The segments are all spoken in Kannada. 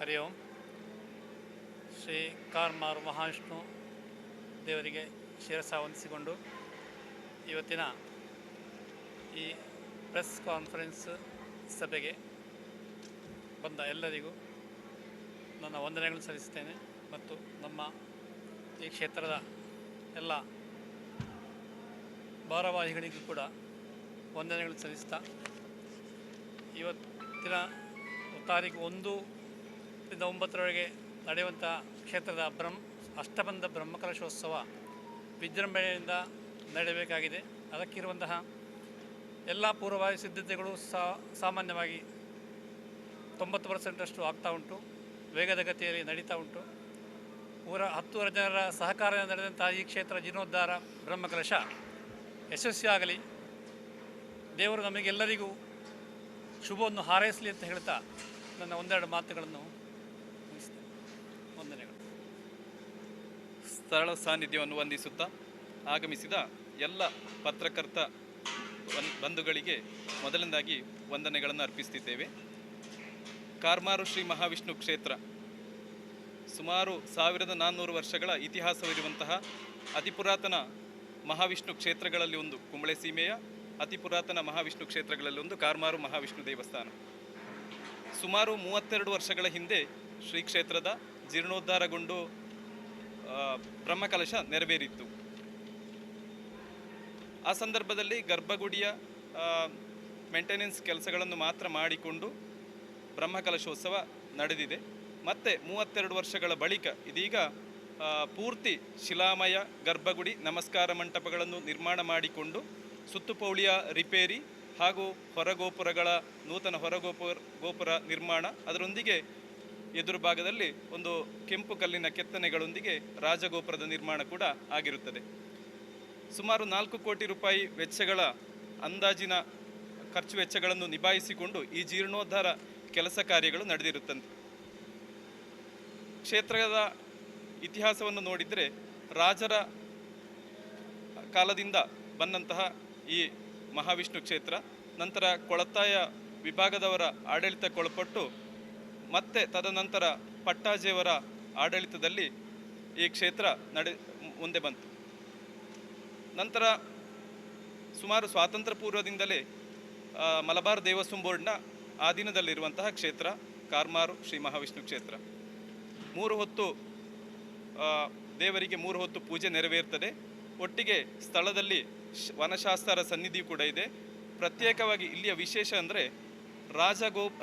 ಹರಿ ಓಂ. ಶ್ರೀ ಕಾರ್ಮಾರು ಮಹಾವಿಷ್ಣು ದೇವರಿಗೆ ಶಿರಸ ವಂದಿಸಿಕೊಂಡು ಇವತ್ತಿನ ಈ ಪ್ರೆಸ್ ಕಾನ್ಫರೆನ್ಸ್ ಸಭೆಗೆ ಬಂದ ಎಲ್ಲರಿಗೂ ನನ್ನ ವಂದನೆಗಳನ್ನು ಸಲ್ಲಿಸುತ್ತೇನೆ ಮತ್ತು ನಮ್ಮ ಈ ಕ್ಷೇತ್ರದ ಎಲ್ಲ ಭಾರವಾಹಿಗಳಿಗೂ ಕೂಡ ವಂದನೆಗಳು ಸಲ್ಲಿಸ್ತಾ ಇವತ್ತಿನ ತಾರೀಕು 1 ರಿಂದ 9ರವರೆಗೆ ನಡೆಯುವಂಥ ಕ್ಷೇತ್ರದ ಅಷ್ಟಬಂಧ ಬ್ರಹ್ಮಕಲಶೋತ್ಸವ ವಿಜೃಂಭಣೆಯಿಂದ ನಡೆಯಬೇಕಾಗಿದೆ. ಅದಕ್ಕಿರುವಂತಹ ಎಲ್ಲ ಪೂರ್ವಭಾವಿ ಸಿದ್ಧತೆಗಳು ಸಾಮಾನ್ಯವಾಗಿ 90% ಆಗ್ತಾ ಉಂಟು, ವೇಗದ ಗತಿಯಲ್ಲಿ ನಡೀತಾ ಉಂಟು. 10 ಜನರ ಸಹಕಾರ ನಡೆದಂಥ ಈ ಕ್ಷೇತ್ರ ಜೀರ್ಣೋದ್ಧಾರ ಬ್ರಹ್ಮಕಲಶ ಯಶಸ್ವಿಯಾಗಲಿ, ದೇವರು ನಮಗೆಲ್ಲರಿಗೂ ಶುಭವನ್ನು ಹಾರೈಸಲಿ ಅಂತ ಹೇಳ್ತಾ ನನ್ನ ಒಂದೆರಡು ಮಾತುಗಳನ್ನು ಮುಗಿಸ್ತೇನೆ. ವಂದನೆಗಳು. ಸ್ಥಳ ಸಾನ್ನಿಧ್ಯವನ್ನು ವಂದಿಸುತ್ತಾ ಆಗಮಿಸಿದ ಎಲ್ಲ ಪತ್ರಕರ್ತ ಬಂಧುಗಳಿಗೆ ಮೊದಲನೇದಾಗಿ ವಂದನೆಗಳನ್ನು ಅರ್ಪಿಸುತ್ತಿದ್ದೇವೆ. ಕಾರ್ಮಾರು ಶ್ರೀ ಮಹಾವಿಷ್ಣು ಕ್ಷೇತ್ರ ಸುಮಾರು 1400 ವರ್ಷಗಳ ಇತಿಹಾಸವಿರುವಂತಹ ಅತಿ ಪುರಾತನ ಮಹಾವಿಷ್ಣು ಕ್ಷೇತ್ರಗಳಲ್ಲಿ ಒಂದು, ಕುಂಬಳೆ ಸೀಮೆಯ ಅತಿ ಪುರಾತನ ಮಹಾವಿಷ್ಣು ಕ್ಷೇತ್ರಗಳಲ್ಲಿ ಒಂದು ಕಾರ್ಮಾರು ಮಹಾವಿಷ್ಣು ದೇವಸ್ಥಾನ. ಸುಮಾರು 32 ವರ್ಷಗಳ ಹಿಂದೆ ಶ್ರೀ ಕ್ಷೇತ್ರದ ಜೀರ್ಣೋದ್ಧಾರಗೊಂಡು ಬ್ರಹ್ಮಕಲಶ ನೆರವೇರಿತ್ತು. ಆ ಸಂದರ್ಭದಲ್ಲಿ ಗರ್ಭಗುಡಿಯ ಮೇಂಟೆನೆನ್ಸ್ ಕೆಲಸಗಳನ್ನು ಮಾತ್ರ ಮಾಡಿಕೊಂಡು ಬ್ರಹ್ಮಕಲಶೋತ್ಸವ ನಡೆದಿದೆ. ಮತ್ತೆ 32 ವರ್ಷಗಳ ಬಳಿಕ ಇದೀಗ ಪೂರ್ತಿ ಶಿಲಾಮಯ ಗರ್ಭಗುಡಿ ನಮಸ್ಕಾರ ಮಂಟಪಗಳನ್ನು ನಿರ್ಮಾಣ ಮಾಡಿಕೊಂಡು ಸುತ್ತುಪೌಳಿಯ ರಿಪೇರಿ ಹಾಗೂ ಹೊರಗೋಪುರಗಳ ನೂತನ ಗೋಪುರ ನಿರ್ಮಾಣ, ಅದರೊಂದಿಗೆ ಎದುರು ಭಾಗದಲ್ಲಿ ಒಂದು ಕೆಂಪು ಕಲ್ಲಿನ ಕೆತ್ತನೆಗಳೊಂದಿಗೆ ರಾಜಗೋಪುರದ ನಿರ್ಮಾಣ ಕೂಡ ಆಗಿರುತ್ತದೆ. ಸುಮಾರು 4 ಕೋಟಿ ರೂಪಾಯಿ ವೆಚ್ಚಗಳ ಅಂದಾಜಿನ ಖರ್ಚು ವೆಚ್ಚಗಳನ್ನು ನಿಭಾಯಿಸಿಕೊಂಡು ಈ ಜೀರ್ಣೋದ್ಧಾರ ಕೆಲಸ ಕಾರ್ಯಗಳು ನಡೆದಿರುತ್ತಂತೆ. ಕ್ಷೇತ್ರದ ಇತಿಹಾಸವನ್ನು ನೋಡಿದರೆ ರಾಜರ ಕಾಲದಿಂದ ಬಂದಂತಹ ಈ ಮಹಾವಿಷ್ಣು ಕ್ಷೇತ್ರ ನಂತರ ಕೊಳತ್ತಾಯ ವಿಭಾಗದವರ ಆಡಳಿತಕ್ಕೊಳಪಟ್ಟು ಮತ್ತೆ ತದನಂತರ ಪಟ್ಟಾಜಿಯವರ ಆಡಳಿತದಲ್ಲಿ ಈ ಕ್ಷೇತ್ರ ಮುಂದೆ ಬಂತು. ನಂತರ ಸುಮಾರು ಸ್ವಾತಂತ್ರ್ಯ ಪೂರ್ವದಿಂದಲೇ ಮಲಬಾರ್ ದೇವಸ್ವಂ ಬೋರ್ಡ್ನ ಆಧೀನದಲ್ಲಿರುವಂತಹ ಕ್ಷೇತ್ರ ಕಾರ್ಮಾರು ಶ್ರೀ ಮಹಾವಿಷ್ಣು ಕ್ಷೇತ್ರ. 3 ಹೊತ್ತು ದೇವರಿಗೆ 3 ಹೊತ್ತು ಪೂಜೆ ನೆರವೇರ್ತದೆ. ಒಟ್ಟಿಗೆ ಸ್ಥಳದಲ್ಲಿ ವನಶಾಸ್ತ್ರ ಸನ್ನಿಧಿಯೂ ಕೂಡ ಇದೆ. ಪ್ರತ್ಯೇಕವಾಗಿ ಇಲ್ಲಿಯ ವಿಶೇಷ ಅಂದರೆ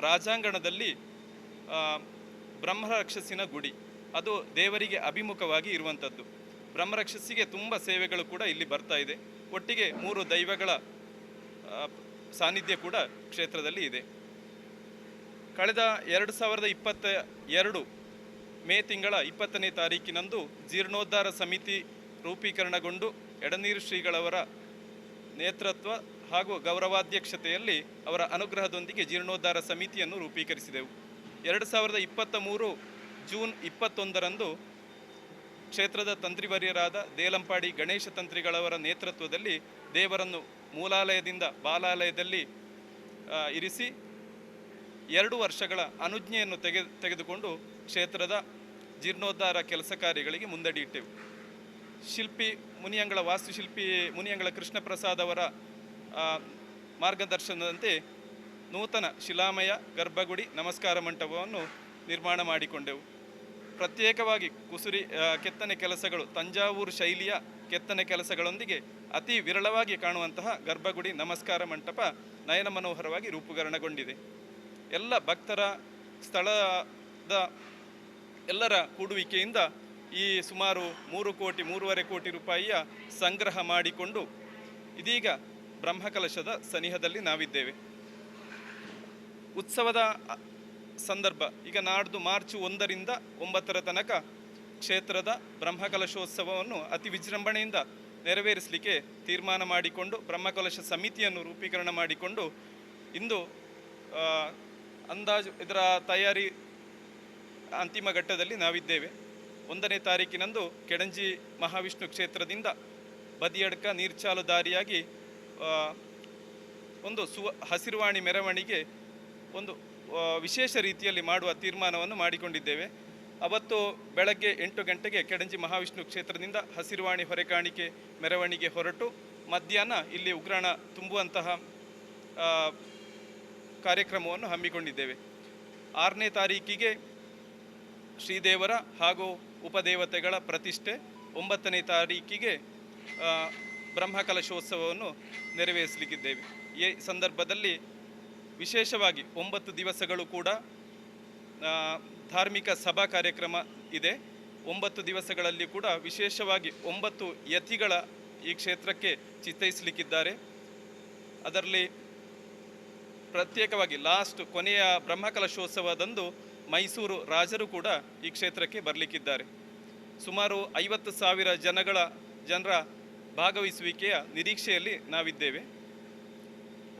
ರಾಜಾಂಗಣದಲ್ಲಿ ಬ್ರಹ್ಮರಕ್ಷಸಿನ ಗುಡಿ, ಅದು ದೇವರಿಗೆ ಅಭಿಮುಖವಾಗಿ ಇರುವಂಥದ್ದು. ಬ್ರಹ್ಮರಕ್ಷಸಿಗೆ ತುಂಬ ಸೇವೆಗಳು ಕೂಡ ಇಲ್ಲಿ ಬರ್ತಾ ಇದೆ. ಒಟ್ಟಿಗೆ 3 ದೈವಗಳ ಸಾನ್ನಿಧ್ಯ ಕೂಡ ಕ್ಷೇತ್ರದಲ್ಲಿ ಇದೆ. ಕಳೆದ 2022 ಮೇ ತಿಂಗಳ 20ನೇ ತಾರೀಕಿನಂದು ಜೀರ್ಣೋದ್ಧಾರ ಸಮಿತಿ ರೂಪೀಕರಣಗೊಂಡು ಎಡನೀರು ಶ್ರೀಗಳವರ ನೇತೃತ್ವ ಹಾಗೂ ಗೌರವಾಧ್ಯಕ್ಷತೆಯಲ್ಲಿ ಅವರ ಅನುಗ್ರಹದೊಂದಿಗೆ ಜೀರ್ಣೋದ್ಧಾರ ಸಮಿತಿಯನ್ನು ರೂಪೀಕರಿಸಿದೆವು. 2023 ಜೂನ್ 21ರಂದು ಕ್ಷೇತ್ರದ ತಂತ್ರಿವರ್ಯರಾದ ದೇಲಂಪಾಡಿ ಗಣೇಶ ತಂತ್ರಿಗಳವರ ನೇತೃತ್ವದಲ್ಲಿ ದೇವರನ್ನು ಮೂಲಾಲಯದಿಂದ ಬಾಲಾಲಯದಲ್ಲಿ ಇರಿಸಿ 2 ವರ್ಷಗಳ ಅನುಜ್ಞೆಯನ್ನು ತೆಗೆದುಕೊಂಡು ಕ್ಷೇತ್ರದ ಜೀರ್ಣೋದ್ಧಾರ ಕೆಲಸ ಕಾರ್ಯಗಳಿಗೆ ಮುಂದಡಿ ಇಟ್ಟೆವು. ಶಿಲ್ಪಿ ಮುನಿಯಂಗಳ ವಾಸ್ತುಶಿಲ್ಪಿ ಮುನಿಯಂಗಳ ಕೃಷ್ಣ ಪ್ರಸಾದ್ ಅವರ ಮಾರ್ಗದರ್ಶನದಂತೆ ನೂತನ ಶಿಲಾಮಯ ಗರ್ಭಗುಡಿ ನಮಸ್ಕಾರ ಮಂಟಪವನ್ನು ನಿರ್ಮಾಣ ಮಾಡಿಕೊಂಡೆವು. ಪ್ರತ್ಯೇಕವಾಗಿ ಕುಸುರಿ ಕೆತ್ತನೆ ಕೆಲಸಗಳು, ತಂಜಾವೂರು ಶೈಲಿಯ ಕೆತ್ತನೆ ಕೆಲಸಗಳೊಂದಿಗೆ ಅತಿ ವಿರಳವಾಗಿ ಕಾಣುವಂತಹ ಗರ್ಭಗುಡಿ ನಮಸ್ಕಾರ ಮಂಟಪ ನಯನ ಮನೋಹರವಾಗಿ ರೂಪುಗರಣಗೊಂಡಿದೆ. ಎಲ್ಲ ಭಕ್ತರ ಸ್ಥಳದ ಎಲ್ಲರ ಕೂಡುವಿಕೆಯಿಂದ ಈ ಸುಮಾರು 3.5 ಕೋಟಿ ರೂಪಾಯಿಯ ಸಂಗ್ರಹ ಮಾಡಿಕೊಂಡು ಇದೀಗ ಬ್ರಹ್ಮಕಲಶದ ಸನಿಹದಲ್ಲಿ ನಾವಿದ್ದೇವೆ. ಉತ್ಸವದ ಸಂದರ್ಭ ಈಗ ನಾಡ್ದು ಮಾರ್ಚ್ 1ರಿಂದ 9 ತನಕ ಕ್ಷೇತ್ರದ ಬ್ರಹ್ಮಕಲಶೋತ್ಸವವನ್ನು ಅತಿ ವಿಜೃಂಭಣೆಯಿಂದ ನೆರವೇರಿಸಲಿಕ್ಕೆ ತೀರ್ಮಾನ ಮಾಡಿಕೊಂಡು ಬ್ರಹ್ಮಕಲಶ ಸಮಿತಿಯನ್ನು ರೂಪೀಕರಣ ಮಾಡಿಕೊಂಡು ಇಂದು ಅಂದಾಜು ಇದರ ತಯಾರಿ ಅಂತಿಮ ಘಟ್ಟದಲ್ಲಿ ನಾವಿದ್ದೇವೆ. 1ನೇ ತಾರೀಕಿನಂದು ಕೆಡಂಜಿ ಮಹಾವಿಷ್ಣು ಕ್ಷೇತ್ರದಿಂದ ಬದಿಯಡ್ಕ ನೀರ್ಚಾಲು ದಾರಿಯಾಗಿ ಒಂದು ಹಸಿರುವಾಣಿ ಮೆರವಣಿಗೆ ಒಂದು ವಿಶೇಷ ರೀತಿಯಲ್ಲಿ ಮಾಡುವ ತೀರ್ಮಾನವನ್ನು ಮಾಡಿಕೊಂಡಿದ್ದೇವೆ. ಅವತ್ತು ಬೆಳಗ್ಗೆ 8 ಗಂಟೆಗೆ ಕೆಡಂಜಿ ಮಹಾವಿಷ್ಣು ಕ್ಷೇತ್ರದಿಂದ ಹಸಿರುವಾಣಿ ಹೊರೆಕಾಣಿಕೆ ಮೆರವಣಿಗೆ ಹೊರಟು ಮಧ್ಯಾಹ್ನ ಇಲ್ಲಿ ಉಗ್ರಾಣ ತುಂಬುವಂತಹ ಕಾರ್ಯಕ್ರಮವನ್ನು ಹಮ್ಮಿಕೊಂಡಿದ್ದೇವೆ. 6ನೇ ತಾರೀಕಿಗೆ ಶ್ರೀದೇವರ ಹಾಗೂ ಉಪದೇವತೆಗಳ ಪ್ರತಿಷ್ಠೆ, 9ನೇ ತಾರೀಕಿಗೆ ಬ್ರಹ್ಮಕಲಶೋತ್ಸವವನ್ನು ನೆರವೇರಿಸಲಿಕ್ಕಿದ್ದೇವೆ. ಈ ಸಂದರ್ಭದಲ್ಲಿ ವಿಶೇಷವಾಗಿ 9 ದಿವಸಗಳು ಕೂಡ ಧಾರ್ಮಿಕ ಸಭಾ ಕಾರ್ಯಕ್ರಮ ಇದೆ. 9 ದಿವಸಗಳಲ್ಲಿ ಕೂಡ ವಿಶೇಷವಾಗಿ 9 ಯತಿಗಳ ಈ ಕ್ಷೇತ್ರಕ್ಕೆ ಚಿತ್ತೈಸಲಿಕ್ಕಿದ್ದಾರೆ. ಅದರಲ್ಲಿ ಪ್ರತ್ಯೇಕವಾಗಿ ಕೊನೆಯ ಬ್ರಹ್ಮಕಲಶೋತ್ಸವದಂದು ಮೈಸೂರು ರಾಜರು ಕೂಡ ಈ ಕ್ಷೇತ್ರಕ್ಕೆ ಬರಲಿಕ್ಕಿದ್ದಾರೆ. ಸುಮಾರು 50,000 ಜನರ ಭಾಗವಹಿಸುವಿಕೆಯ ನಿರೀಕ್ಷೆಯಲ್ಲಿ ನಾವಿದ್ದೇವೆ.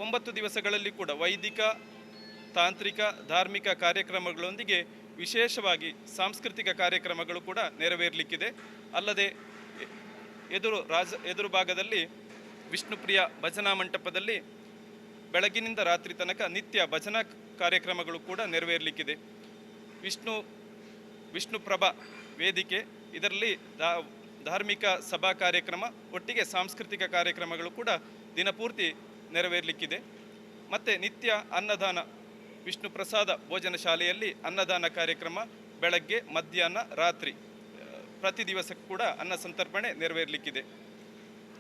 9 ದಿವಸಗಳಲ್ಲಿ ಕೂಡ ವೈದಿಕ, ತಾಂತ್ರಿಕ, ಧಾರ್ಮಿಕ ಕಾರ್ಯಕ್ರಮಗಳೊಂದಿಗೆ ವಿಶೇಷವಾಗಿ ಸಾಂಸ್ಕೃತಿಕ ಕಾರ್ಯಕ್ರಮಗಳು ಕೂಡ ನೆರವೇರಲಿಕ್ಕಿದೆ. ಅಲ್ಲದೆ ಎದುರು ಭಾಗದಲ್ಲಿ ವಿಷ್ಣುಪ್ರಿಯ ಭಜನಾ ಮಂಟಪದಲ್ಲಿ ಬೆಳಗಿನಿಂದ ರಾತ್ರಿ ತನಕ ನಿತ್ಯ ಭಜನಾ ಕಾರ್ಯಕ್ರಮಗಳು ಕೂಡ ನೆರವೇರಲಿಕ್ಕಿದೆ. ವಿಷ್ಣುಪ್ರಭಾ ವೇದಿಕೆ, ಇದರಲ್ಲಿ ಧಾರ್ಮಿಕ ಸಭಾ ಕಾರ್ಯಕ್ರಮ ಒಟ್ಟಿಗೆ ಸಾಂಸ್ಕೃತಿಕ ಕಾರ್ಯಕ್ರಮಗಳು ಕೂಡ ದಿನಪೂರ್ತಿ ನೆರವೇರಲಿಕ್ಕಿದೆ. ಮತ್ತು ನಿತ್ಯ ಅನ್ನದಾನ, ವಿಷ್ಣು ಪ್ರಸಾದ ಭೋಜನ ಶಾಲೆಯಲ್ಲಿ ಅನ್ನದಾನ ಕಾರ್ಯಕ್ರಮ ಬೆಳಗ್ಗೆ, ಮಧ್ಯಾಹ್ನ, ರಾತ್ರಿ ಪ್ರತಿ ದಿವಸ ಕೂಡ ಅನ್ನ ಸಂತರ್ಪಣೆ ನೆರವೇರಲಿಕ್ಕಿದೆ.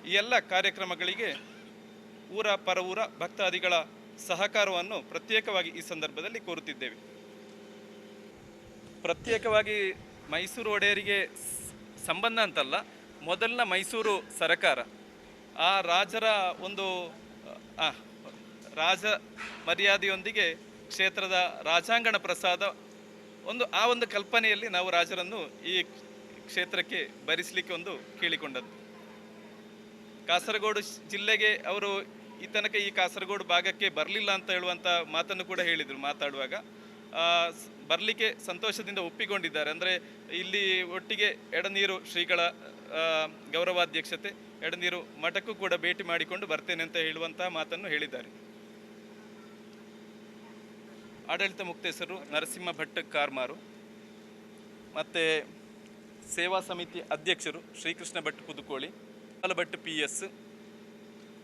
ಈ ಎಲ್ಲ ಕಾರ್ಯಕ್ರಮಗಳಿಗೆ ಊರ ಪರವೂರ ಭಕ್ತಾದಿಗಳ ಸಹಕಾರವನ್ನು ಪ್ರತ್ಯೇಕವಾಗಿ ಈ ಸಂದರ್ಭದಲ್ಲಿ ಕೋರುತ್ತಿದ್ದೇವೆ. ಪ್ರತ್ಯೇಕವಾಗಿ ಮೈಸೂರು ಒಡೆಯರಿಗೆ ಸಂಬಂಧ ಅಂತಲ್ಲ, ಮೊದಲಿನ ಮೈಸೂರು ಸರಕಾರ ಆ ರಾಜರ ಒಂದು ರಾಜ ಮರ್ಯಾದೆಯೊಂದಿಗೆ ಕ್ಷೇತ್ರದ ರಾಜಾಂಗಣ ಪ್ರಸಾದ ಆ ಒಂದು ಕಲ್ಪನೆಯಲ್ಲಿ ನಾವು ರಾಜರನ್ನು ಈ ಕ್ಷೇತ್ರಕ್ಕೆ ಭರಿಸಲಿಕ್ಕೆ ಒಂದು ಕೇಳಿಕೊಂಡದ್ದು. ಕಾಸರಗೋಡು ಜಿಲ್ಲೆಗೆ ಅವರು ಈ ತನಕ ಈ ಕಾಸರಗೋಡು ಭಾಗಕ್ಕೆ ಬರಲಿಲ್ಲ ಅಂತ ಹೇಳುವಂಥ ಮಾತನ್ನು ಕೂಡ ಹೇಳಿದರು. ಮಾತಾಡುವಾಗ ಬರಲಿಕ್ಕೆ ಸಂತೋಷದಿಂದ ಒಪ್ಪಿಕೊಂಡಿದ್ದಾರೆ. ಅಂದರೆ ಇಲ್ಲಿ ಒಟ್ಟಿಗೆ ಎಡನೀರು ಶ್ರೀಗಳ ಗೌರವಾಧ್ಯಕ್ಷತೆ, ಎಡನೀರು ಮಠಕ್ಕೂ ಕೂಡ ಭೇಟಿ ಮಾಡಿಕೊಂಡು ಬರ್ತೇನೆ ಅಂತ ಹೇಳುವಂತಹ ಮಾತನ್ನು ಹೇಳಿದ್ದಾರೆ. ಆಡಳಿತ ಮುಕ್ತೇಸರು ನರಸಿಂಹ ಭಟ್ ಕಾರ್ಮಾರು, ಮತ್ತು ಸೇವಾ ಸಮಿತಿ ಅಧ್ಯಕ್ಷರು ಶ್ರೀಕೃಷ್ಣ ಭಟ್ ಪುದುಕೋಳಿ, ಭಟ್ PS,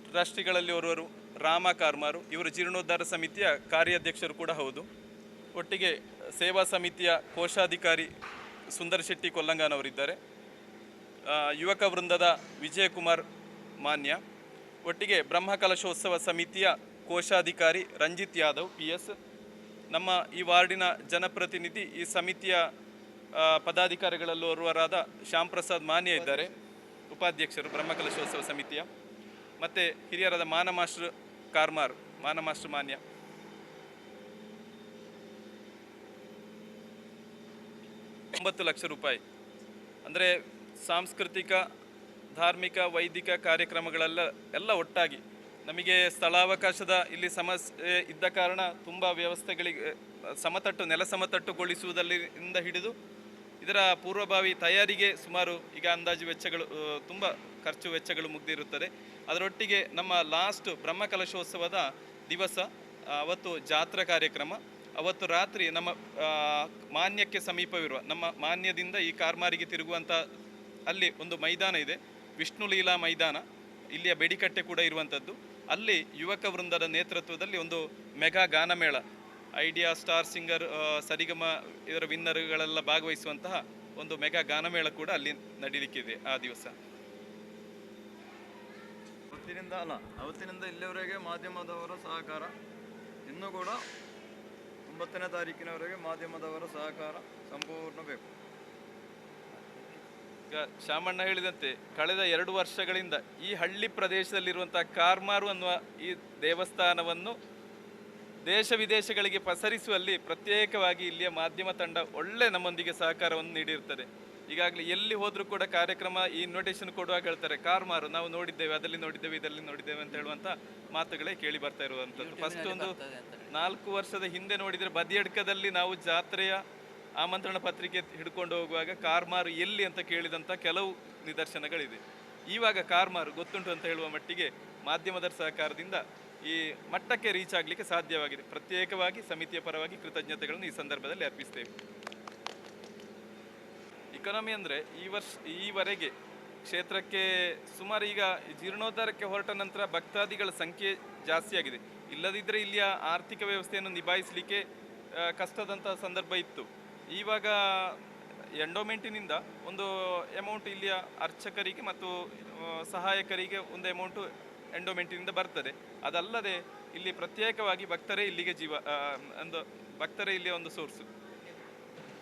ಟ್ರಸ್ಟಿಗಳಲ್ಲಿ ಓರ್ವರು ರಾಮ ಕಾರ್ಮಾರು, ಇವರು ಜೀರ್ಣೋದ್ಧಾರ ಸಮಿತಿಯ ಕಾರ್ಯಾಧ್ಯಕ್ಷರು ಕೂಡ ಹೌದು. ಒಟ್ಟಿಗೆ ಸೇವಾ ಸಮಿತಿಯ ಕೋಶಾಧಿಕಾರಿ ಸುಂದರ್ ಶೆಟ್ಟಿ ಕೊಲ್ಲಂಗಾನವರಿದ್ದಾರೆ. ಯುವಕ ವೃಂದದ ವಿಜಯಕುಮಾರ್ ಮಾನ್ಯ, ಒಟ್ಟಿಗೆ ಬ್ರಹ್ಮಕಲಶೋತ್ಸವ ಸಮಿತಿಯ ಕೋಶಾಧಿಕಾರಿ ರಂಜಿತ್ ಯಾದವ್ PS, ನಮ್ಮ ಈ ವಾರ್ಡಿನ ಜನಪ್ರತಿನಿಧಿ, ಈ ಸಮಿತಿಯ ಪದಾಧಿಕಾರಿಗಳಲ್ಲೋರ್ವರಾದ ಶ್ಯಾಮ್ ಪ್ರಸಾದ್ ಮಾನ್ಯ ಇದ್ದಾರೆ, ಉಪಾಧ್ಯಕ್ಷರು ಬ್ರಹ್ಮಕಲಶೋತ್ಸವ ಸಮಿತಿಯ. ಮತ್ತು ಹಿರಿಯರಾದ ಮಾನಮಾಸ್ಟರ್ ಕಾರ್ಮಾರ್, ಮಾನಮಾಸ್ಟರ್ ಮಾನ್ಯ. ₹9 ಲಕ್ಷ. ಅಂದರೆ ಸಾಂಸ್ಕೃತಿಕ, ಧಾರ್ಮಿಕ, ವೈದಿಕ ಕಾರ್ಯಕ್ರಮಗಳೆಲ್ಲ ಒಟ್ಟಾಗಿ ನಮಗೆ ಸ್ಥಳಾವಕಾಶದ ಇಲ್ಲಿ ಸಮಸ್ಯೆ ಇದ್ದ ಕಾರಣ ತುಂಬ ವ್ಯವಸ್ಥೆಗಳಿಗೆ ನೆಲ ಸಮತಟ್ಟುಗೊಳಿಸುವುದರಿಂದ ಹಿಡಿದು ಇದರ ಪೂರ್ವಭಾವಿ ತಯಾರಿಗೆ ಸುಮಾರು ಈಗ ಅಂದಾಜು ವೆಚ್ಚಗಳು, ತುಂಬ ಖರ್ಚು ವೆಚ್ಚಗಳು ಮುಗ್ದಿರುತ್ತದೆ. ಅದರೊಟ್ಟಿಗೆ ನಮ್ಮ ಲಾಸ್ಟ್ ಬ್ರಹ್ಮಕಲಶೋತ್ಸವದ ದಿವಸ ಅವತ್ತು ಜಾತ್ರಾ ಕಾರ್ಯಕ್ರಮ, ಅವತ್ತು ರಾತ್ರಿ ನಮ್ಮ ಮಾನ್ಯಕ್ಕೆ ಸಮೀಪವಿರುವ ನಮ್ಮ ಮಾನ್ಯದಿಂದ ಈ ಕಾರ್ಮಾರಿಗೆ ತಿರುಗುವಂಥ ಅಲ್ಲಿ ಒಂದು ಮೈದಾನ ಇದೆ, ವಿಷ್ಣು ಲೀಲಾ ಮೈದಾನ, ಇಲ್ಲಿಯ ಬೆಡಿಕಟ್ಟೆ ಕೂಡ ಇರುವಂಥದ್ದು. ಅಲ್ಲಿ ಯುವಕ ವೃಂದದ ನೇತೃತ್ವದಲ್ಲಿ ಒಂದು ಮೆಗಾ ಗಾನಮೇಳ, ಐಡಿಯಾ, ಸ್ಟಾರ್ ಸಿಂಗರ್, ಸರಿಗಮ ಇದರ ವಿನ್ನರ್ಗಳೆಲ್ಲ ಭಾಗವಹಿಸುವಂತಹ ಒಂದು ಮೆಗಾ ಗಾನಮೇಳ ಕೂಡ ಅಲ್ಲಿ ನಡೀಲಿಕ್ಕಿದೆ ಆ ದಿವಸ. ಅವತ್ತಿನಿಂದ ಇಲ್ಲಿವರೆಗೆ ಮಾಧ್ಯಮದವರ ಸಹಕಾರ, ಇನ್ನೂ ಕೂಡ 9ನೇ ತಾರೀಕಿನವರೆಗೆ ಮಾಧ್ಯಮದವರ ಸಹಕಾರ ಸಂಪೂರ್ಣ ಬೇಕು. ಈಗ ಶಾಮಣ್ಣ ಹೇಳಿದಂತೆ ಕಳೆದ 2 ವರ್ಷಗಳಿಂದ ಈ ಹಳ್ಳಿ ಪ್ರದೇಶದಲ್ಲಿರುವಂಥ ಕಾರ್ಮಾರು ಅನ್ನುವ ಈ ದೇವಸ್ಥಾನವನ್ನು ದೇಶ ವಿದೇಶಗಳಿಗೆ ಪಸರಿಸುವಲ್ಲಿ ಪ್ರತ್ಯೇಕವಾಗಿ ಇಲ್ಲಿಯ ಮಾಧ್ಯಮ ತಂಡ ಒಳ್ಳೆ ನಮ್ಮೊಂದಿಗೆ ಸಹಕಾರವನ್ನು ನೀಡಿರ್ತದೆ. ಈಗಾಗಲೇ ಎಲ್ಲಿ ಹೋದರೂ ಕೂಡ ಕಾರ್ಯಕ್ರಮ ಈ ಇನ್ವಿಟೇಷನ್ ಕೊಡುವಾಗ ಹೇಳ್ತಾರೆ, ಕಾರ್ಮಾರು ನಾವು ನೋಡಿದ್ದೇವೆ, ಅದರಲ್ಲಿ ನೋಡಿದ್ದೇವೆ, ಇದರಲ್ಲಿ ನೋಡಿದ್ದೇವೆ ಅಂತ ಹೇಳುವಂಥ ಮಾತುಗಳೇ ಕೇಳಿ ಬರ್ತಾ ಇರುವಂಥದ್ದು. ಫಸ್ಟ್ ಒಂದು 4 ವರ್ಷದ ಹಿಂದೆ ನೋಡಿದರೆ ಬದಿಯಡ್ಕದಲ್ಲಿ ನಾವು ಜಾತ್ರೆಯ ಆಮಂತ್ರಣ ಪತ್ರಿಕೆ ಹಿಡ್ಕೊಂಡು ಹೋಗುವಾಗ ಕಾರ್ಮಾರು ಎಲ್ಲಿ ಅಂತ ಕೇಳಿದಂಥ ಕೆಲವು ನಿದರ್ಶನಗಳಿದೆ. ಇವಾಗ ಕಾರ್ಮಾರು ಗೊತ್ತುಂಟು ಅಂತ ಹೇಳುವ ಮಟ್ಟಿಗೆ ಮಾಧ್ಯಮದ ಸಹಕಾರದಿಂದ ಈ ಮಟ್ಟಕ್ಕೆ ರೀಚ್ ಆಗಲಿಕ್ಕೆ ಸಾಧ್ಯವಾಗಿದೆ. ಪ್ರತ್ಯೇಕವಾಗಿ ಸಮಿತಿಯ ಪರವಾಗಿ ಕೃತಜ್ಞತೆಗಳನ್ನು ಈ ಸಂದರ್ಭದಲ್ಲಿ ಅರ್ಪಿಸ್ತೇವೆ. ಇಕಾನಮಿ ಅಂದರೆ ಈವರೆಗೆ ಕ್ಷೇತ್ರಕ್ಕೆ ಸುಮಾರು ಈಗ ಜೀರ್ಣೋದ್ಧಾರಕ್ಕೆ ಹೊರಟ ನಂತರ ಭಕ್ತಾದಿಗಳ ಸಂಖ್ಯೆ ಜಾಸ್ತಿ ಆಗಿದೆ. ಇಲ್ಲದಿದ್ದರೆ ಇಲ್ಲಿಯ ಆರ್ಥಿಕ ವ್ಯವಸ್ಥೆಯನ್ನು ನಿಭಾಯಿಸಲಿಕ್ಕೆ ಕಷ್ಟದಂಥ ಸಂದರ್ಭ ಇತ್ತು. ಇವಾಗ ಎಂಡೋಮೆಂಟಿನಿಂದ ಒಂದು ಅಮೌಂಟ್ ಇಲ್ಲಿಯ ಅರ್ಚಕರಿಗೆ ಮತ್ತು ಸಹಾಯಕರಿಗೆ ಒಂದು ಅಮೌಂಟು ಎಂಡೋಮೆಂಟಿನಿಂದ ಬರ್ತದೆ. ಅದಲ್ಲದೆ ಇಲ್ಲಿ ಪ್ರತ್ಯೇಕವಾಗಿ ಭಕ್ತರೇ ಇಲ್ಲಿಗೆ ಭಕ್ತರೇ ಇಲ್ಲಿಯ ಒಂದು ಸೋರ್ಸು.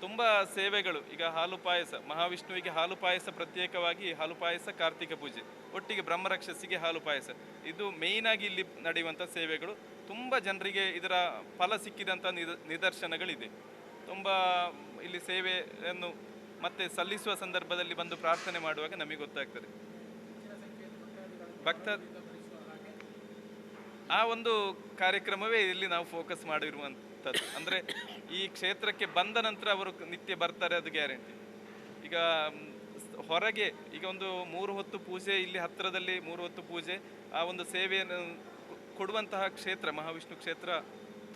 ತುಂಬ ಸೇವೆಗಳು, ಈಗ ಹಾಲು ಪಾಯಸ, ಮಹಾವಿಷ್ಣುವಿಗೆ ಹಾಲು ಪಾಯಸ, ಪ್ರತ್ಯೇಕವಾಗಿ ಹಾಲು ಪಾಯಸ, ಕಾರ್ತಿಕ ಪೂಜೆ, ಒಟ್ಟಿಗೆ ಬ್ರಹ್ಮರಕ್ಷಸಿಗೆ ಹಾಲು ಪಾಯಸ, ಇದು ಮೇಯ್ನಾಗಿ ಇಲ್ಲಿ ನಡೆಯುವಂಥ ಸೇವೆಗಳು. ತುಂಬ ಜನರಿಗೆ ಇದರ ಫಲ ಸಿಕ್ಕಿದಂಥ ನಿದರ್ಶನಗಳಿದೆ. ತುಂಬ ಇಲ್ಲಿ ಸೇವೆಯನ್ನು ಮತ್ತೆ ಸಲ್ಲಿಸುವ ಸಂದರ್ಭದಲ್ಲಿ ಬಂದು ಪ್ರಾರ್ಥನೆ ಮಾಡುವಾಗ ನಮಗೆ ಗೊತ್ತಾಗ್ತದೆ. ಆ ಒಂದು ಕಾರ್ಯಕ್ರಮವೇ ಇಲ್ಲಿ ನಾವು ಫೋಕಸ್ ಮಾಡಿರುವಂಥದ್ದು. ಅಂದರೆ ಈ ಕ್ಷೇತ್ರಕ್ಕೆ ಬಂದ ನಂತರ ಅವರು ನಿತ್ಯ ಬರ್ತಾರೆ, ಅದು ಗ್ಯಾರಂಟಿ. ಈಗ ಹೊರಗೆ ಈಗ ಒಂದು 3 ಹೊತ್ತು ಪೂಜೆ, ಇಲ್ಲಿ ಹತ್ತಿರದಲ್ಲಿ 3 ಹೊತ್ತು ಪೂಜೆ, ಆ ಒಂದು ಸೇವೆಯನ್ನು ಕೊಡುವಂತಹ ಕ್ಷೇತ್ರ ಮಹಾವಿಷ್ಣು ಕ್ಷೇತ್ರ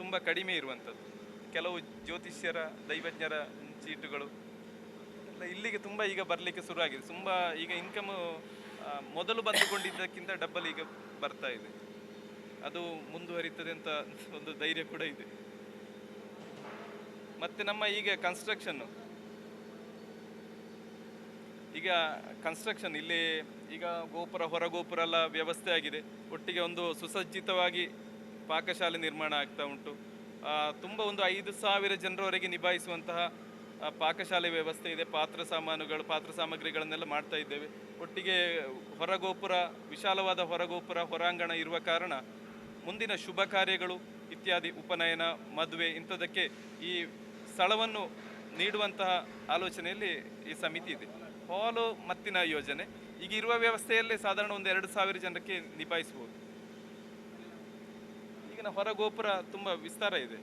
ತುಂಬ ಕಡಿಮೆ ಇರುವಂಥದ್ದು. ಕೆಲವು ಜ್ಯೋತಿಷ್ಯರ, ದೈವಜ್ಞರ ಚೀಟುಗಳು ಎಲ್ಲ ಇಲ್ಲಿಗೆ ತುಂಬ ಈಗ ಬರಲಿಕ್ಕೆ ಶುರುವಾಗಿದೆ. ತುಂಬ ಈಗ ಇನ್ಕಮು ಮೊದಲು ಬಂದುಕೊಂಡಿದ್ದಕ್ಕಿಂತ ಡಬ್ಬಲ್ ಈಗ ಬರ್ತಾ ಇದೆ. ಅದು ಮುಂದುವರಿತದೆ ಅಂತ ಒಂದು ಧೈರ್ಯ ಕೂಡ ಇದೆ. ಮತ್ತು ನಮ್ಮ ಈಗ ಕನ್ಸ್ಟ್ರಕ್ಷನ್ ಇಲ್ಲಿ ಈಗ ಗೋಪುರ, ಹೊರಗೋಪುರ ಎಲ್ಲ ವ್ಯವಸ್ಥೆ ಆಗಿದೆ. ಒಟ್ಟಿಗೆ ಒಂದು ಸುಸಜ್ಜಿತವಾಗಿ ಪಾಕಶಾಲೆ ನಿರ್ಮಾಣ ಆಗ್ತಾ ಉಂಟು. ತುಂಬ ಒಂದು 5,000 ಜನರವರೆಗೆ ನಿಭಾಯಿಸುವಂತಹ ಪಾಕಶಾಲೆ ವ್ಯವಸ್ಥೆ ಇದೆ. ಪಾತ್ರ ಸಾಮಗ್ರಿಗಳನ್ನೆಲ್ಲ ಮಾಡ್ತಾ ಇದ್ದೇವೆ. ಒಟ್ಟಿಗೆ ಹೊರಗೋಪುರ, ವಿಶಾಲವಾದ ಹೊರಗೋಪುರ, ಹೊರಾಂಗಣ ಇರುವ ಕಾರಣ ಮುಂದಿನ ಶುಭ ಕಾರ್ಯಗಳು ಇತ್ಯಾದಿ, ಉಪನಯನ, ಮದುವೆ, ಇಂಥದಕ್ಕೆ ಈ ಸ್ಥಳವನ್ನು ನೀಡುವಂತಹ ಆಲೋಚನೆಯಲ್ಲಿ ಈ ಸಮಿತಿ ಇದೆ. ಹಾಲು ಮತ್ತಿನ ಯೋಜನೆ ಈಗ ಇರುವ ವ್ಯವಸ್ಥೆಯಲ್ಲೇ ಸಾಧಾರಣ ಒಂದು 2,000 ಜನಕ್ಕೆ ನಿಭಾಯಿಸಬಹುದು. ಈಗಿನ ಹೊರಗೋಪುರ ತುಂಬ ವಿಸ್ತಾರ ಇದೆ.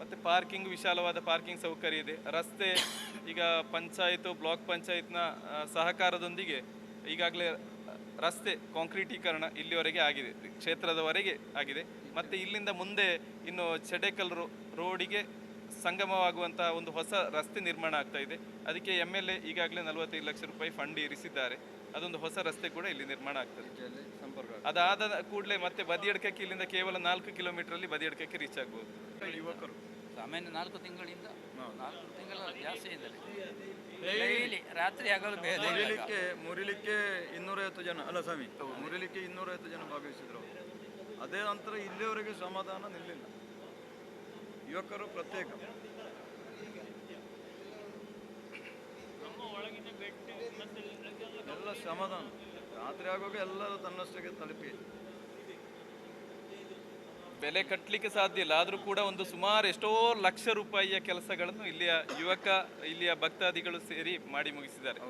ಮತ್ತು ಪಾರ್ಕಿಂಗ್, ವಿಶಾಲವಾದ ಪಾರ್ಕಿಂಗ್ ಸೌಕರ್ಯ ಇದೆ. ರಸ್ತೆ ಈಗ ಪಂಚಾಯತ್, ಬ್ಲಾಕ್ ಪಂಚಾಯತ್ನ ಸಹಕಾರದೊಂದಿಗೆ ಈಗಾಗಲೇ ರಸ್ತೆ ಕಾಂಕ್ರೀಟೀಕರಣ ಇಲ್ಲಿವರೆಗೆ ಆಗಿದೆ, ಕ್ಷೇತ್ರದವರೆಗೆ ಆಗಿದೆ. ಮತ್ತು ಇಲ್ಲಿಂದ ಮುಂದೆ ಇನ್ನು ಚೆಡೆಕಲ್ ರೋಡಿಗೆ ಸಂಗಮವಾಗುವಂತಹ ಒಂದು ಹೊಸ ರಸ್ತೆ ನಿರ್ಮಾಣ ಆಗ್ತಾ ಇದೆ. ಅದಕ್ಕೆ MLA ಈಗಾಗಲೇ 45 ಲಕ್ಷ ರೂಪಾಯಿ ಫಂಡ್ ಇರಿಸಿದ್ದಾರೆ. ಅದೊಂದು ಹೊಸ ರಸ್ತೆ ಕೂಡ ಇಲ್ಲಿ ನಿರ್ಮಾಣ ಆಗ್ತದೆ. ಅದಾದ ಕೂಡಲೇ ಮತ್ತೆ ಬದಿಯಡ್ಕಕ್ಕೆ ಇಲ್ಲಿಂದ ಕೇವಲ 4 ಕಿಲೋಮೀಟರಲ್ಲಿ ಬದಿಯಡ್ಕಕ್ಕೆ ರೀಚ್ ಆಗ್ಬೋದು. ಯುವಕರು ಸಾಮಾನ್ಯ 4 ತಿಂಗಳಿಂದ 4 ತಿಂಗಳ ಜಾಸ್ತಿ ಇದ್ದಾರೆ. ಡೈಲಿ ರಾತ್ರಿ ಆಗಲು ಮುರಿಲಿಕ್ಕೆ 250 ಜನ ಅಲ್ಲ ಸ್ವಾಮಿ, ಮುರಿಲಿಕ್ಕೆ 250 ಜನ ಭಾಗವಹಿಸಿದ್ರು. ಅದೇ ನಂತರ ಇಲ್ಲಿಯವರೆಗೆ ಸಮಾಧಾನ ನಿಲ್ಲಿಲ್ಲ. ಯುವಕರು ಪ್ರತ್ಯೇಕ ಎಲ್ಲ ಸಮಾಧಾನ. ರಾತ್ರಿ ಆಗುವಾಗ ಎಲ್ಲರೂ ತನ್ನಷ್ಟಕ್ಕೆ ತಲುಪಿ ಬೆಲೆ ಕಟ್ಟಲಿಕ್ಕೆ ಸಾಧ್ಯ ಇಲ್ಲ. ಆದರೂ ಕೂಡ ಒಂದು ಸುಮಾರು ಎಷ್ಟೋ ಲಕ್ಷ ರೂಪಾಯಿಯ ಕೆಲಸಗಳನ್ನು ಇಲ್ಲಿಯ ಭಕ್ತಾದಿಗಳು ಸೇರಿ ಮಾಡಿ ಮುಗಿಸಿದ್ದಾರೆ.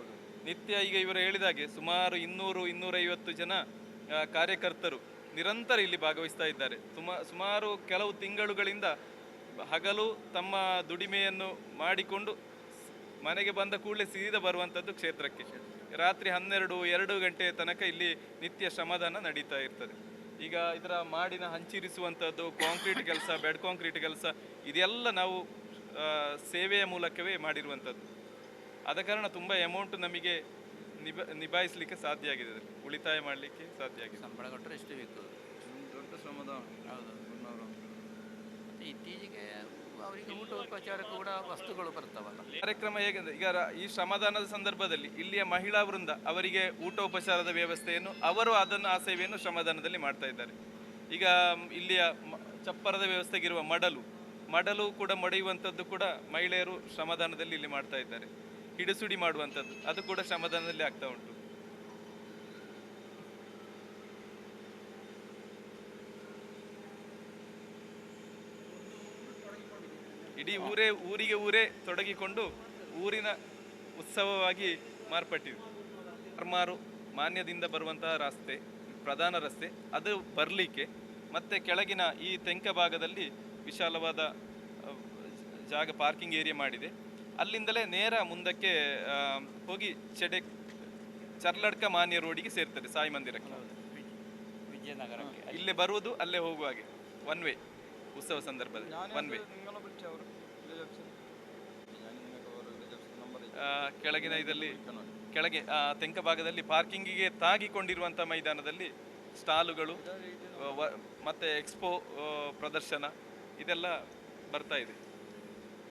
ನಿತ್ಯ ಈಗ ಇವರು ಹೇಳಿದಾಗೆ ಸುಮಾರು 200-250 ಜನ ಕಾರ್ಯಕರ್ತರು ನಿರಂತರ ಇಲ್ಲಿ ಭಾಗವಹಿಸ್ತಾ ಇದ್ದಾರೆ. ಸುಮಾರು ಕೆಲವು ತಿಂಗಳುಗಳಿಂದ ಹಗಲು ತಮ್ಮ ದುಡಿಮೆಯನ್ನು ಮಾಡಿಕೊಂಡು ಮನೆಗೆ ಬಂದ ಕೂಡಲೇ ಸೀದಾ ಬರುವಂಥದ್ದು ಕ್ಷೇತ್ರಕ್ಕೆ. ರಾತ್ರಿ 12-2 ಗಂಟೆಯ ತನಕ ಇಲ್ಲಿ ನಿತ್ಯ ಶ್ರಮದಾನ ನಡೀತಾ ಇರ್ತದೆ. ಈಗ ಇದರ ಮಾಡಿನ ಹಂಚಿರಿಸುವಂಥದ್ದು, ಕಾಂಕ್ರೀಟ್ ಕೆಲಸ, ಬೆಡ್ ಕಾಂಕ್ರೀಟ್ ಕೆಲಸ, ಇದೆಲ್ಲ ನಾವು ಸೇವೆಯ ಮೂಲಕವೇ ಮಾಡಿರುವಂಥದ್ದು. ಆದ ಕಾರಣ ತುಂಬ ಅಮೌಂಟ್ ನಮಗೆ ನಿಭಾಯಿಸಲಿಕ್ಕೆ ಸಾಧ್ಯ ಆಗಿದೆ, ಉಳಿತಾಯ ಮಾಡಲಿಕ್ಕೆ ಸಾಧ್ಯ ಆಗಿದೆ. ಸಂಬಳ ಕೊಟ್ಟರೆ ಎಷ್ಟು ಬೇಕು, ದೊಡ್ಡ ಶ್ರಮದಾನ. ಹೌದು. ಇತ್ತೀಚೆಗೆ ಅವರಿಗೆ ಊಟೋಪಚಾರಕ್ಕೂ ಕೂಡ ವಸ್ತುಗಳು ಬರ್ತಾವಲ್ಲ. ಕಾರ್ಯಕ್ರಮ ಹೇಗೆಂದರೆ ಈಗ ಈ ಶ್ರಮದಾನದ ಸಂದರ್ಭದಲ್ಲಿ ಇಲ್ಲಿಯ ಮಹಿಳಾ ವೃಂದ ಅವರಿಗೆ ಊಟೋಪಚಾರದ ವ್ಯವಸ್ಥೆಯನ್ನು ಆ ಸೇವೆಯನ್ನು ಶ್ರಮದಾನದಲ್ಲಿ ಮಾಡ್ತಾ ಇದ್ದಾರೆ. ಈಗ ಇಲ್ಲಿಯ ಚಪ್ಪರದ ವ್ಯವಸ್ಥೆಗಿರುವ ಮಡಲು ಕೂಡ ಮಡೆಯುವಂಥದ್ದು ಕೂಡ ಮಹಿಳೆಯರು ಶ್ರಮದಾನದಲ್ಲಿ ಇಲ್ಲಿ ಮಾಡ್ತಾ ಇದ್ದಾರೆ. ಹಿಡಿಸುಡಿ ಮಾಡುವಂಥದ್ದು ಅದು ಕೂಡ ಶ್ರಮದಾನದಲ್ಲಿ ಆಗ್ತಾ ಉಂಟು. ಇಡೀ ಊರೇ ತೊಡಗಿಕೊಂಡು ಊರಿನ ಉತ್ಸವವಾಗಿ ಮಾರ್ಪಟ್ಟಿದೆ. ಸುಮಾರು ಮಾನ್ಯದಿಂದ ಬರುವಂತಹ ರಸ್ತೆ, ಪ್ರಧಾನ ರಸ್ತೆ, ಅದು ಬರಲಿಕ್ಕೆ ಮತ್ತೆ ಕೆಳಗಿನ ಈ ತೆಂಕ ಭಾಗದಲ್ಲಿ ವಿಶಾಲವಾದ ಜಾಗ, ಪಾರ್ಕಿಂಗ್ ಏರಿಯಾ ಮಾಡಿದೆ. ಅಲ್ಲಿಂದಲೇ ನೇರ ಮುಂದಕ್ಕೆ ಹೋಗಿ ಚರ್ಲಡ್ಕ ಮಾನ್ಯ ರೋಡಿಗೆ ಸೇರ್ತದೆ, ಸಾಯಿ ಮಂದಿರಕ್ಕೆ. ವಿಜಯನಗರಕ್ಕೆ ಇಲ್ಲೇ ಬರುವುದು ಅಲ್ಲೇ ಹೋಗುವ ಹಾಗೆ, ಒನ್ ವೇ ಉತ್ಸವ ಸಂದರ್ಭದಲ್ಲಿ ಒನ್ ವೇ. ಕೆಳಗಿನ ಇದರಲ್ಲಿ ಕೆಳಗೆ ತೆಂಕ ಭಾಗದಲ್ಲಿ ಪಾರ್ಕಿಂಗಿಗೆ ತಾಗಿಕೊಂಡಿರುವಂಥ ಮೈದಾನದಲ್ಲಿ ಸ್ಟಾಲುಗಳು ಮತ್ತೆ ಎಕ್ಸ್ಪೋ ಪ್ರದರ್ಶನ ಇದೆಲ್ಲ ಬರ್ತಾ ಇದೆ.